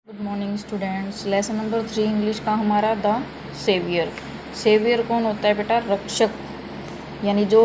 Good morning students. Lesson number 3 English का हमारा the saviour. Saviour कौन होता है बेटा? रक्षक, यानी जो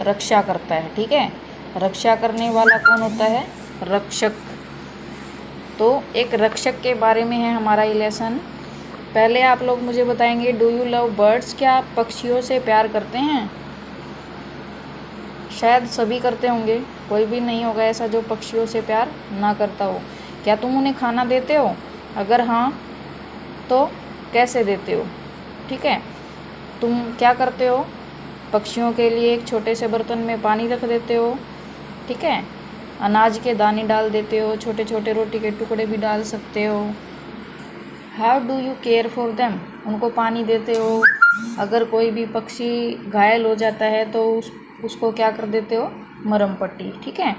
रक्षा करता है। ठीक है, रक्षा करने वाला कौन होता है? रक्षक। तो एक रक्षक के बारे में है हमारा ये लेसन। पहले आप लोग मुझे बताएंगे, डू यू लव बर्ड्स? क्या आप पक्षियों से प्यार करते हैं? शायद सभी करते होंगे, कोई भी नहीं होगा ऐसा जो पक्षियों से प्यार ना करता हो। क्या तुम उन्हें खाना देते हो? अगर हाँ तो कैसे देते हो? ठीक है, तुम क्या करते हो? पक्षियों के लिए एक छोटे से बर्तन में पानी रख देते हो। ठीक है, अनाज के दाने डाल देते हो, छोटे छोटे रोटी के टुकड़े भी डाल सकते हो। How do you care for them? उनको पानी देते हो। अगर कोई भी पक्षी घायल हो जाता है तो उसको क्या कर देते हो? मरहम पट्टी। ठीक है,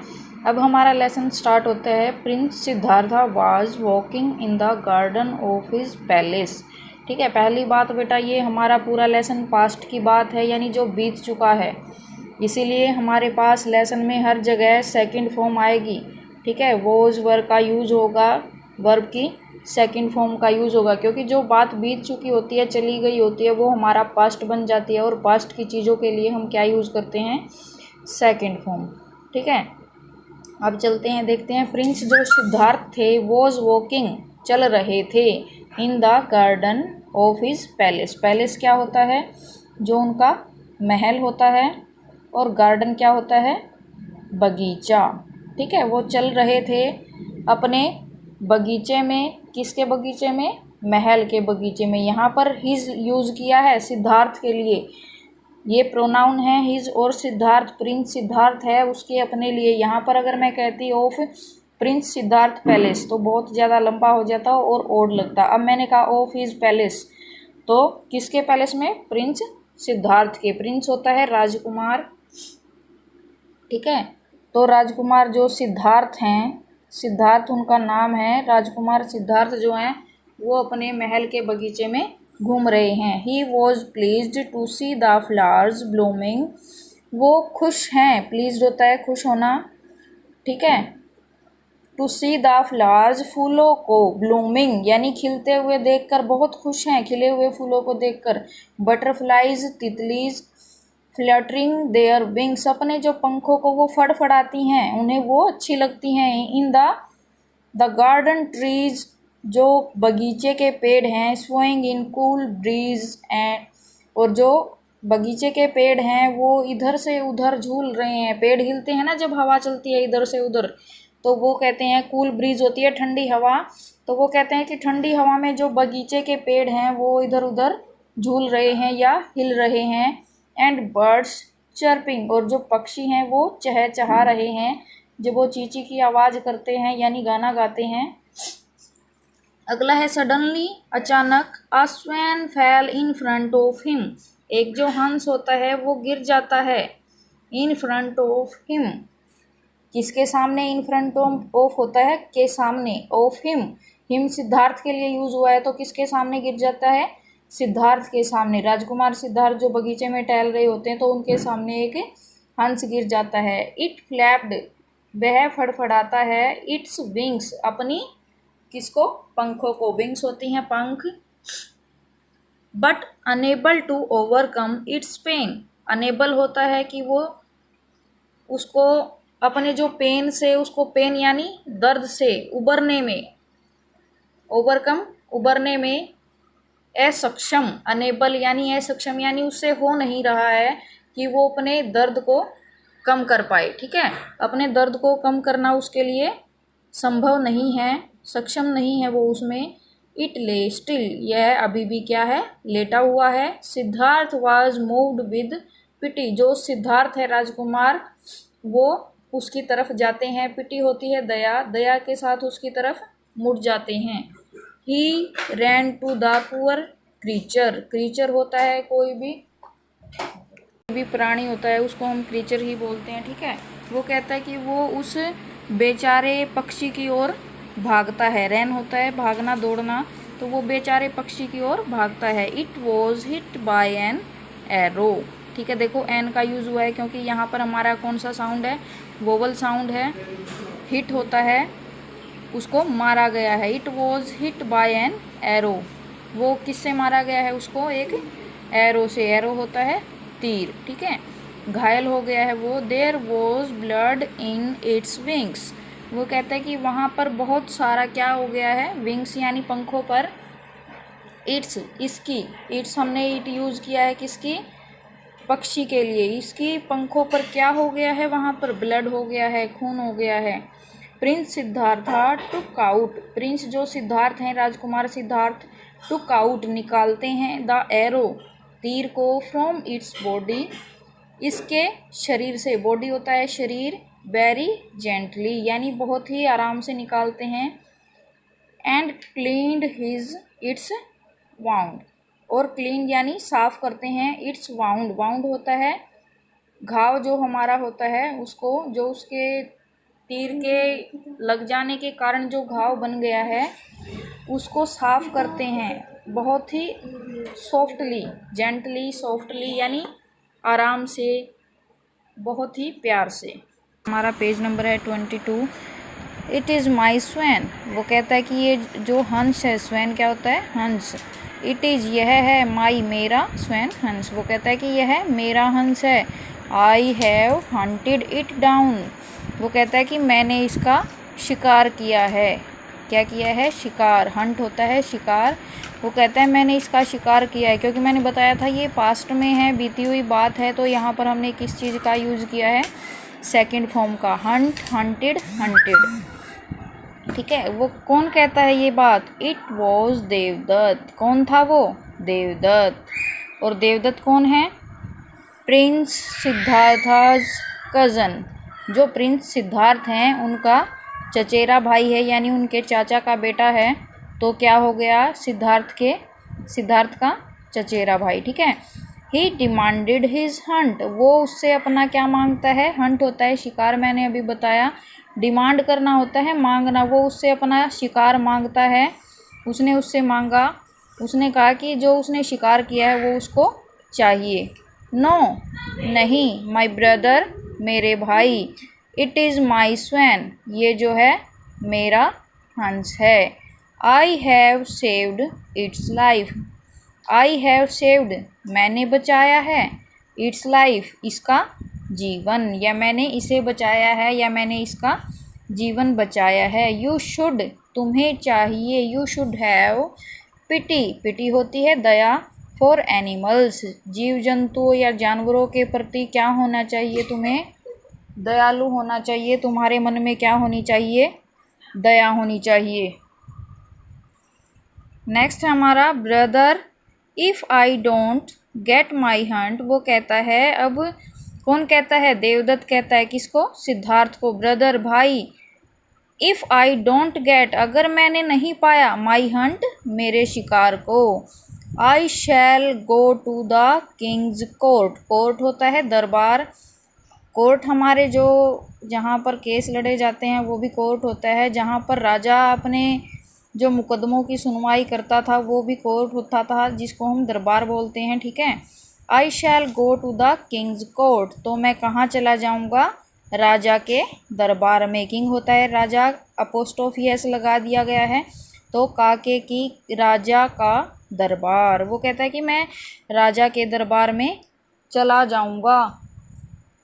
अब हमारा लेसन स्टार्ट होता है। Prince Siddhartha was walking in the garden of his palace. ठीक है, पहली बात बेटा, ये हमारा पूरा लेसन पास्ट की बात है, यानी जो बीत चुका है। इसीलिए हमारे पास लेसन में हर जगह सेकंड फॉर्म आएगी। ठीक है, वॉज वर्ब का यूज़ होगा, वर्ब की सेकंड फॉर्म का यूज़ होगा, क्योंकि जो बात बीत चुकी होती है, चली गई होती है, वो हमारा पास्ट बन जाती है। और पास्ट की चीज़ों के लिए हम क्या यूज़ करते हैं? Second form. ठीक है, अब चलते हैं, देखते हैं। प्रिंस जो सिद्धार्थ थे, वॉज वॉकिंग चल रहे थे, in the garden of his palace. Palace क्या होता है? जो उनका महल होता है। और गार्डन क्या होता है? बगीचा। ठीक है, वो चल रहे थे अपने बगीचे में। किसके बगीचे में? महल के बगीचे में। यहाँ पर हिज यूज़ किया है सिद्धार्थ के लिए। ये प्रोनाउन है हिज, और सिद्धार्थ प्रिंस सिद्धार्थ है उसके अपने लिए। यहाँ पर अगर मैं कहती ऑफ प्रिंस सिद्धार्थ पैलेस तो बहुत ज़्यादा लंबा हो जाता और ओड लगता। अब मैंने कहा ऑफ हिज पैलेस, तो किसके पैलेस में? प्रिंस सिद्धार्थ के। प्रिंस होता है राजकुमार। ठीक है, तो राजकुमार जो सिद्धार्थ हैं, सिद्धार्थ उनका नाम है, राजकुमार सिद्धार्थ जो हैं वो अपने महल के बगीचे में घूम रहे हैं। He was pleased to see the flowers blooming. वो खुश हैं, प्लीज्ड होता है खुश होना। ठीक है, टू सी द फ्लावर्स फूलों को, ब्लूमिंग यानी खिलते हुए देखकर बहुत खुश हैं, खिले हुए फूलों को देखकर। बटरफ्लाइज तितलीज फ्लटरिंग देयर विंग्स, अपने जो पंखों को वो फड़फड़ाती हैं, उन्हें वो अच्छी लगती हैं। इन द गार्डन ट्रीज, जो बगीचे के पेड़ हैं, swing in cool breeze and, और जो बगीचे के पेड़ हैं वो इधर से उधर झूल रहे हैं। पेड़ हिलते हैं ना जब हवा चलती है इधर से उधर, तो वो कहते हैं कूल ब्रीज होती है ठंडी हवा। तो वो कहते हैं कि ठंडी हवा में जो बगीचे के पेड़ हैं वो इधर उधर झूल रहे हैं या हिल रहे हैं। एंड बर्ड्स चर्पिंग, और जो पक्षी हैं वो चहचहा रहे हैं, जब वो चींची की आवाज़ करते हैं यानी गाना गाते हैं। अगला है सडनली, अचानक। A swan fell in front of him, एक जो हंस होता है वो गिर जाता है। इन फ्रंट ऑफ हिम, किसके सामने? इन फ्रंट ऑफ होता है के सामने, ऑफ हिम, हिम सिद्धार्थ के लिए यूज हुआ है, तो किसके सामने गिर जाता है? सिद्धार्थ के सामने। राजकुमार सिद्धार्थ जो बगीचे में टहल रहे होते हैं तो उनके सामने एक हंस गिर जाता है। इट फ्लैप्ड, वह फड़फड़ाता है। इट्स विंग्स, अपनी किसको? पंखों को। विंग्स होती हैं पंख। But unable to overcome its pain, unable होता है कि वो उसको अपने जो पेन से, उसको पेन यानी दर्द से उबरने में, ओवरकम उबरने में असक्षम, अनेबल यानी असक्षम, यानी उससे हो नहीं रहा है कि वो अपने दर्द को कम कर पाए। ठीक है, अपने दर्द को कम करना उसके लिए संभव नहीं है, सक्षम नहीं है वो उसमें। इट ले स्टिल, यह अभी भी क्या है? लेटा हुआ है। सिद्धार्थ वाज मूव्ड विद पिटी, जो सिद्धार्थ है राजकुमार वो उसकी तरफ जाते हैं। पिटी होती है दया, दया के साथ उसकी तरफ मुड़ जाते हैं। He ran to the poor creature, creature होता है कोई भी प्राणी होता है उसको हम क्रीचर ही बोलते हैं। ठीक है, वो कहता है कि वो उस बेचारे पक्षी की ओर भागता है। रैन होता है भागना दौड़ना, तो वो बेचारे पक्षी की ओर भागता है। It was hit by an arrow. ठीक है, देखो एन का यूज़ हुआ है क्योंकि यहाँ पर हमारा कौन सा साउंड है? वोवल साउंड है। हिट होता है उसको मारा गया है। It was hit by an arrow, वो किससे मारा गया है उसको, एक एरो से। एरो होता है तीर, ठीक है। घायल हो गया है वो। There was blood in its wings, वो कहता है कि वहाँ पर बहुत सारा क्या हो गया है, विंग्स यानी पंखों पर। इट्स, इसकी, इट्स हमने इट यूज़ किया है किसकी, पक्षी के लिए। इसकी पंखों पर क्या हो गया है, वहाँ पर ब्लड हो गया है, खून हो गया है। Prince Siddharth took out, Prince जो सिद्धार्थ हैं, राजकुमार सिद्धार्थ, टुक आउट निकालते हैं, द एरो तीर को, फ्रॉम इट्स बॉडी इसके शरीर से। बॉडी होता है शरीर, वेरी जेंटली यानी बहुत ही आराम से निकालते हैं। And cleaned his it's wound, और क्लीन यानी साफ करते हैं, इट्स वाउंड, वाउंड होता है घाव जो हमारा होता है उसको, जो उसके तीर के लग जाने के कारण जो घाव बन गया है उसको साफ करते हैं, बहुत ही सॉफ्टली, जेंटली, सॉफ्टली यानी आराम से, बहुत ही प्यार से। हमारा पेज नंबर है 22। इट इज़ माई स्वैन, वो कहता है कि ये जो हंस है, स्वैन क्या होता है, हंस। इट इज़ यह है, माई मेरा, स्वैन हंस, वो कहता है कि यह मेरा हंस है। I have hunted it down, वो कहता है कि मैंने इसका शिकार किया है। क्या किया है, शिकार। हंट होता है शिकार, वो कहता है मैंने इसका शिकार किया है। क्योंकि मैंने बताया था ये पास्ट में है, बीती हुई बात है, तो यहाँ पर हमने किस चीज़ का यूज़ किया है, सेकंड फॉर्म का, हंट, हंटेड, हंटेड, ठीक है। वो कौन कहता है ये बात, इट वॉज देवदत्त, कौन था वो, देवदत्त। और देवदत्त कौन है, प्रिंस सिद्धार्थाज कज़न, जो प्रिंस सिद्धार्थ हैं उनका चचेरा भाई है, यानी उनके चाचा का बेटा है। तो क्या हो गया, सिद्धार्थ का चचेरा भाई, ठीक है। ही डिमांडेड हिज हंट, वो उससे अपना क्या मांगता है, हंट होता है शिकार, मैंने अभी बताया। डिमांड करना होता है मांगना, वो उससे अपना शिकार मांगता है। उसने उससे मांगा, उसने कहा कि जो उसने शिकार किया है वो उसको चाहिए। नो, नहीं, माई ब्रदर, मेरे भाई। इट इज़ माई स्वैन, ये जो है मेरा हंस है। I have saved it's life, I have saved, मैंने बचाया है, इट्स लाइफ, इसका जीवन, या मैंने इसे बचाया है, या मैंने इसका जीवन बचाया है। यू शुड, तुम्हें चाहिए, यू शुड हैव पिटी, पिटी होती है दया, फॉर एनिमल्स, जीव जंतुओं या जानवरों के प्रति क्या होना चाहिए, तुम्हें दयालु होना चाहिए। तुम्हारे मन में क्या होनी चाहिए, दया होनी चाहिए। नेक्स्ट हमारा brother, if I don't get my Hunt, वो कहता है, अब कौन कहता है, देवदत्त कहता है किसको, सिद्धार्थ को, ब्रदर भाई। इफ़ आई डोंट गेट, अगर मैंने नहीं पाया, माई हंट, मेरे शिकार को, I shall go to the king's court, court होता है दरबार, कोर्ट हमारे जो जहाँ पर केस लड़े जाते हैं वो भी कोर्ट होता है, जहाँ पर राजा अपने जो मुकदमों की सुनवाई करता था वो भी कोर्ट होता था, जिसको हम दरबार बोलते हैं, ठीक है। I shall go to the king's court, तो मैं कहाँ चला जाऊँगा, राजा के दरबार में। किंग होता है राजा, अपोस्ट्रोफी एस लगा दिया गया है, तो काके की, राजा का दरबार, वो कहता है कि मैं राजा के दरबार में चला जाऊँगा।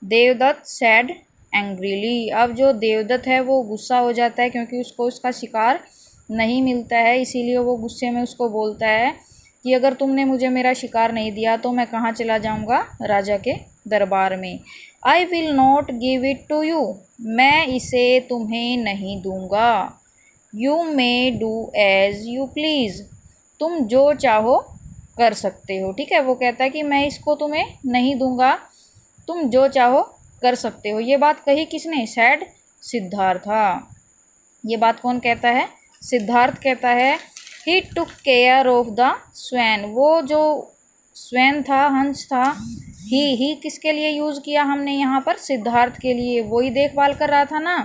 देवदत्त सैड एंग्रीली, अब जो देवदत्त है वो गुस्सा हो जाता है, क्योंकि उसको उसका शिकार नहीं मिलता है, इसीलिए वो गुस्से में उसको बोलता है कि अगर तुमने मुझे मेरा शिकार नहीं दिया तो मैं कहाँ चला जाऊँगा, राजा के दरबार में। I will not give it to you, मैं इसे तुम्हें नहीं दूँगा। You may do as you please, तुम जो चाहो कर सकते हो, ठीक है। वो कहता है कि मैं इसको तुम्हें नहीं दूँगा, तुम जो चाहो कर सकते हो। ये बात कही किसने, सैड सिद्धार्थ। ये बात कौन कहता है, सिद्धार्थ कहता है। He took care of the swan, वो जो स्वैन था, हंस था, ही किसके लिए यूज़ किया हमने यहाँ पर, सिद्धार्थ के लिए, वही देखभाल कर रहा था ना।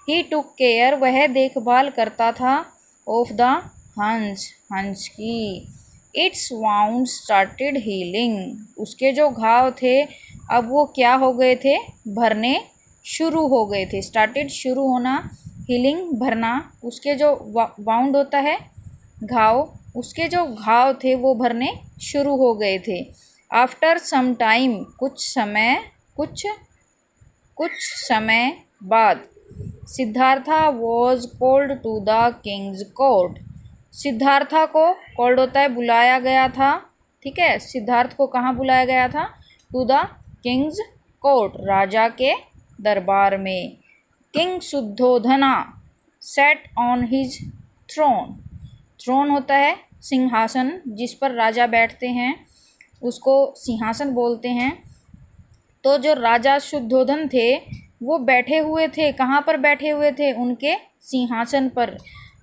ही टुक केयर, वह देखभाल करता था, ऑफ द हंस, हंस की। इट्स वाउंड स्टार्टेड हीलिंग, उसके जो घाव थे अब वो क्या हो गए थे, भरने शुरू हो गए थे। स्टार्टेड शुरू होना, हीलिंग भरना, उसके जो वाउंड होता है घाव, उसके जो घाव थे वो भरने शुरू हो गए थे। आफ्टर सम टाइम, कुछ समय बाद, Siddhartha was called to the king's court. Siddhartha को कॉल्ड होता है बुलाया गया था, ठीक है। सिद्धार्थ को कहाँ बुलाया गया था? टू द किंग्स कोर्ट, राजा के दरबार में। King Shuddhodana set on his throne. Throne होता है सिंहासन जिस पर राजा बैठते हैं, उसको सिंहासन बोलते हैं। तो जो राजा शुद्धोधन थे वो बैठे हुए थे, कहाँ पर बैठे हुए थे? उनके सिंहासन पर।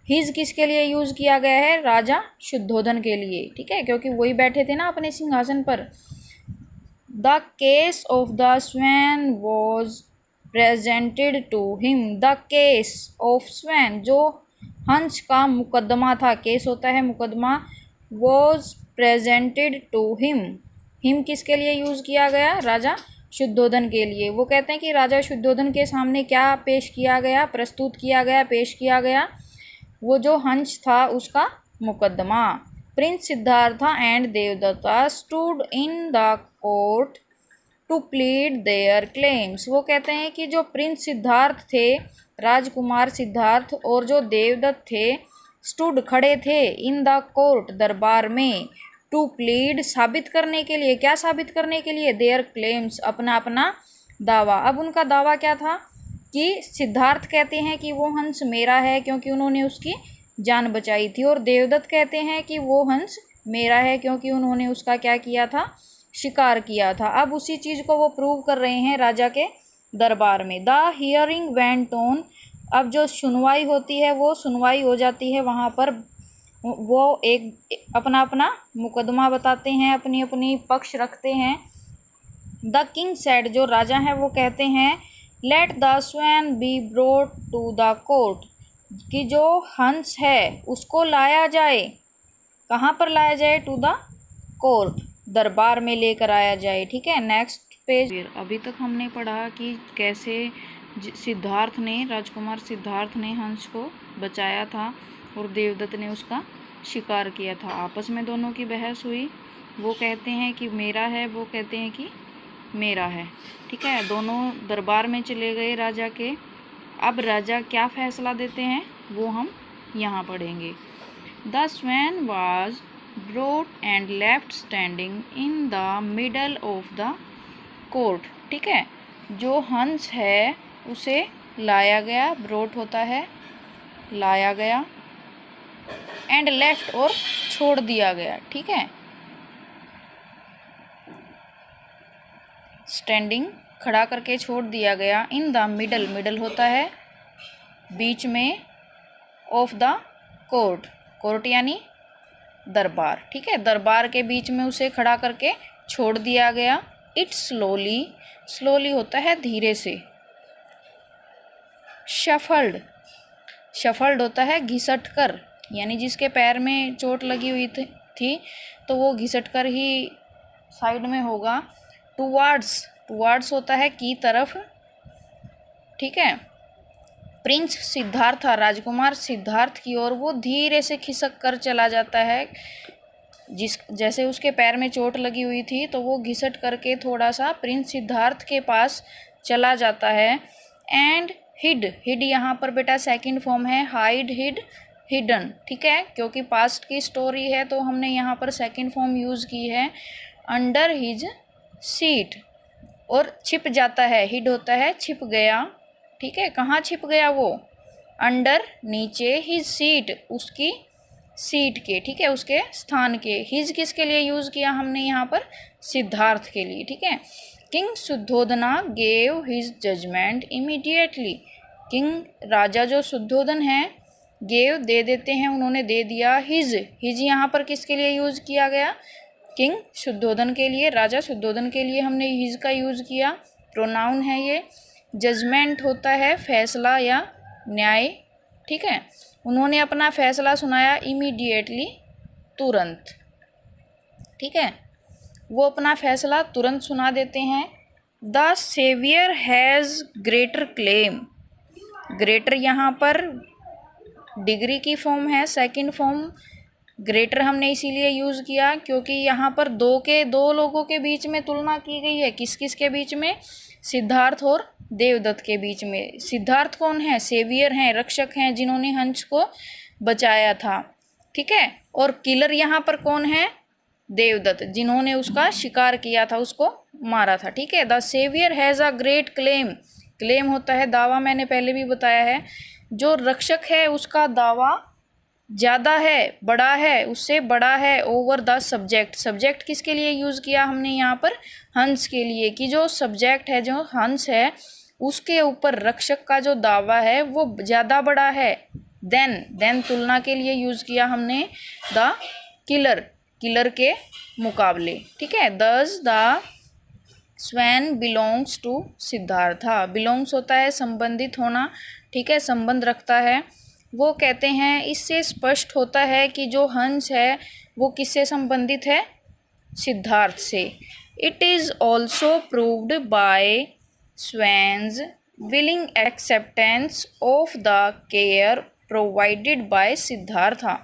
हिज किसके लिए यूज़ किया गया है? राजा शुद्धोधन के लिए, ठीक है, क्योंकि वही बैठे थे ना अपने सिंहासन पर। The case of the swan was presented to him. The case of swan, जो हंस का मुकदमा था, केस होता है मुकदमा, was presented to him. Him किसके लिए यूज़ किया गया? राजा शुद्धोधन के लिए। वो कहते हैं कि राजा शुद्धोधन के सामने क्या पेश किया गया, प्रस्तुत किया गया, पेश किया गया? वो जो हंस था उसका मुकदमा। Prince Siddhartha and Devadatta stood in the court to plead their claims. वो कहते हैं कि जो प्रिंस सिद्धार्थ थे, राजकुमार सिद्धार्थ, और जो देवदत्त थे, स्टूड खड़े थे, इन द कोर्ट दरबार में, टू प्लीड साबित करने के लिए। क्या साबित करने के लिए? देयर क्लेम्स, अपना अपना दावा। अब उनका दावा क्या था? कि सिद्धार्थ कहते हैं कि वो हंस मेरा है क्योंकि उन्होंने उसकी जान बचाई थी, और देवदत्त कहते हैं कि वो हंस मेरा है क्योंकि उन्होंने उसका क्या किया था? शिकार किया था। अब उसी चीज़ को वो प्रूव कर रहे हैं राजा के दरबार में। द हियरिंग वेंट ऑन, अब जो सुनवाई होती है वो सुनवाई हो जाती है वहाँ पर। वो एक अपना अपना मुकदमा बताते हैं, अपनी अपनी पक्ष रखते हैं। द किंग सेड, जो राजा हैं वो कहते हैं, let the swan be brought to the court, कि जो हंस है उसको लाया जाए। कहाँ पर लाया जाए? टू द कोर्ट, दरबार में लेकर आया जाए, ठीक है। Next page. अभी तक हमने पढ़ा कि कैसे सिद्धार्थ ने, राजकुमार सिद्धार्थ ने हंस को बचाया था और देवदत्त ने उसका शिकार किया था। आपस में दोनों की बहस हुई। वो कहते हैं कि मेरा है, वो कहते हैं कि मेरा है, ठीक है। दोनों दरबार में चले गए राजा के। अब राजा क्या फैसला देते हैं वो हम यहाँ पढ़ेंगे। The swan was brought and left standing in the middle of the court, ठीक है। जो हंस है उसे लाया गया, ब्रोट होता है लाया गया, एंड लेफ्ट और छोड़ दिया गया, ठीक है। स्टैंडिंग खड़ा करके छोड़ दिया गया, इन द मिडल, मिडल होता है बीच में, ऑफ द कोर्ट, कोर्ट यानी दरबार, ठीक है। दरबार के बीच में उसे खड़ा करके छोड़ दिया गया। इट स्लोली, स्लोली होता है धीरे से। शफल्ड, शफल्ड होता है घिसट कर, यानी जिसके पैर में चोट लगी हुई थी तो वो घिसट कर ही साइड में होगा। टुवार्ड्स, टुवार्ड्स होता है की तरफ, ठीक है। प्रिंस सिद्धार्थ, राजकुमार सिद्धार्थ की ओर वो धीरे से खिसक कर चला जाता है। जैसे उसके पैर में चोट लगी हुई थी तो वो घिसट करके थोड़ा सा प्रिंस सिद्धार्थ के पास चला जाता है। एंड हिड, हिड यहाँ पर बेटा सेकंड फॉर्म है, हाइड, हिड, हिडन, ठीक है, क्योंकि पास्ट की स्टोरी है तो हमने यहाँ पर सेकंड फॉर्म यूज़ की है। अंडर हिज सीट, और छिप जाता है, हिड होता है छिप गया, ठीक है। कहाँ छिप गया वो? अंडर नीचे, हिज सीट उसकी सीट के, ठीक है, उसके स्थान के। हिज किसके लिए यूज़ किया हमने यहाँ पर? सिद्धार्थ के लिए, ठीक है। King Shuddhodana gave his judgement immediately. King, राजा जो शुद्धोधन है, गेव दे देते हैं, उन्होंने दे दिया। हिज, हिज यहाँ पर किसके लिए यूज़ किया गया? किंग शुद्धोधन के लिए, राजा शुद्धोधन के लिए हमने हिज का यूज़ किया, प्रोनाउन है ये। जजमेंट होता है फैसला या न्याय, ठीक है। उन्होंने अपना फैसला सुनाया इमीडिएटली, तुरंत, ठीक है। वो अपना फैसला तुरंत सुना देते हैं। The saviour has greater claim, greater यहाँ पर डिग्री की फॉर्म है, सेकंड फॉर्म ग्रेटर हमने इसीलिए यूज़ किया क्योंकि यहाँ पर दो लोगों के बीच में तुलना की गई है। किस किस के बीच में? सिद्धार्थ और देवदत्त के बीच में। सिद्धार्थ कौन है? सेवियर हैं, रक्षक हैं, जिन्होंने हंस को बचाया था, ठीक है। और किलर यहाँ पर कौन है? देवदत्त, जिन्होंने उसका शिकार किया था, उसको मारा था, ठीक है। The saviour has a great claim, claim होता है दावा, मैंने पहले भी बताया है। जो रक्षक है उसका दावा ज़्यादा है, बड़ा है, उससे बड़ा है ओवर द सब्जेक्ट। सब्जेक्ट किसके लिए यूज़ किया हमने यहाँ पर? हंस के लिए, कि जो सब्जेक्ट है, जो हंस है, उसके ऊपर रक्षक का जो दावा है वो ज़्यादा बड़ा है। देन तुलना के लिए यूज़ किया हमने द किलर के मुकाबले, ठीक है। Thus the swan belongs to Siddhartha. Belongs होता है संबंधित होना, ठीक है, संबंध रखता है। वो कहते हैं इससे स्पष्ट होता है कि जो हंस है वो किससे संबंधित है? सिद्धार्थ से। It is also proved by swan's willing acceptance of the care provided by Siddhartha.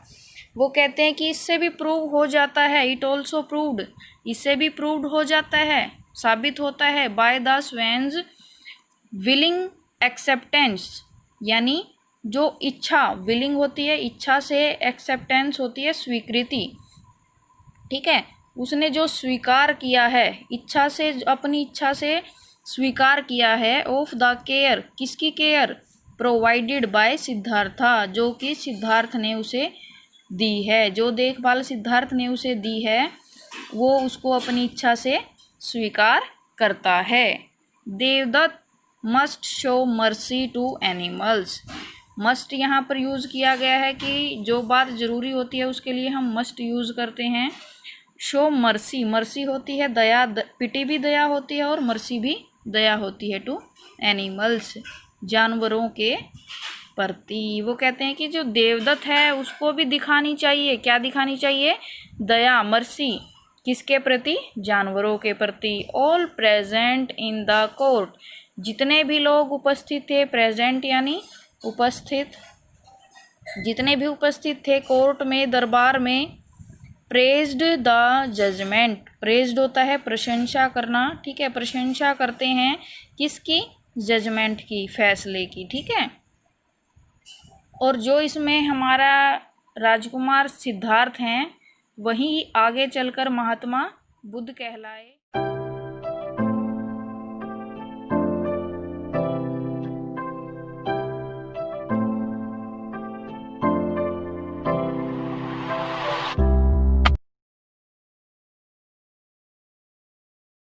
वो कहते हैं कि इससे भी प्रूव हो जाता है, इट ऑल्सो प्रूव्ड, इससे भी प्रूव्ड हो जाता है, साबित होता है, बाय द स्वैन्स विलिंग एक्सेप्टेंस, यानी जो इच्छा, विलिंग होती है इच्छा से, एक्सेप्टेंस होती है स्वीकृति, ठीक है। उसने जो स्वीकार किया है, इच्छा से, अपनी इच्छा से स्वीकार किया है, ऑफ द केयर, किसकी केयर? प्रोवाइडेड बाय सिद्धार्था, जो कि सिद्धार्थ ने उसे दी है, जो देखभाल सिद्धार्थ ने उसे दी है वो उसको अपनी इच्छा से स्वीकार करता है। Devadatta must show mercy to animals. Must यहाँ पर यूज़ किया गया है कि जो बात ज़रूरी होती है उसके लिए हम मस्ट यूज़ करते हैं। शो मर्सी, मर्सी होती है दया, पिटी भी दया होती है और मर्सी भी दया होती है टू एनिमल्स, जानवरों के प्रति। वो कहते हैं कि जो देवदत्त है उसको भी दिखानी चाहिए, क्या दिखानी चाहिए? दया, मर्सी, किसके प्रति? जानवरों के प्रति। All present in the court, जितने भी लोग उपस्थित थे, प्रेजेंट यानी उपस्थित, जितने भी उपस्थित थे कोर्ट में, दरबार में, प्रेज्ड द जजमेंट, प्रेज्ड होता है प्रशंसा करना, ठीक है, प्रशंसा करते हैं किसकी? जजमेंट की, फैसले की, ठीक है। और जो इसमें हमारा राजकुमार सिद्धार्थ हैं वही आगे चलकर महात्मा बुद्ध कहलाए।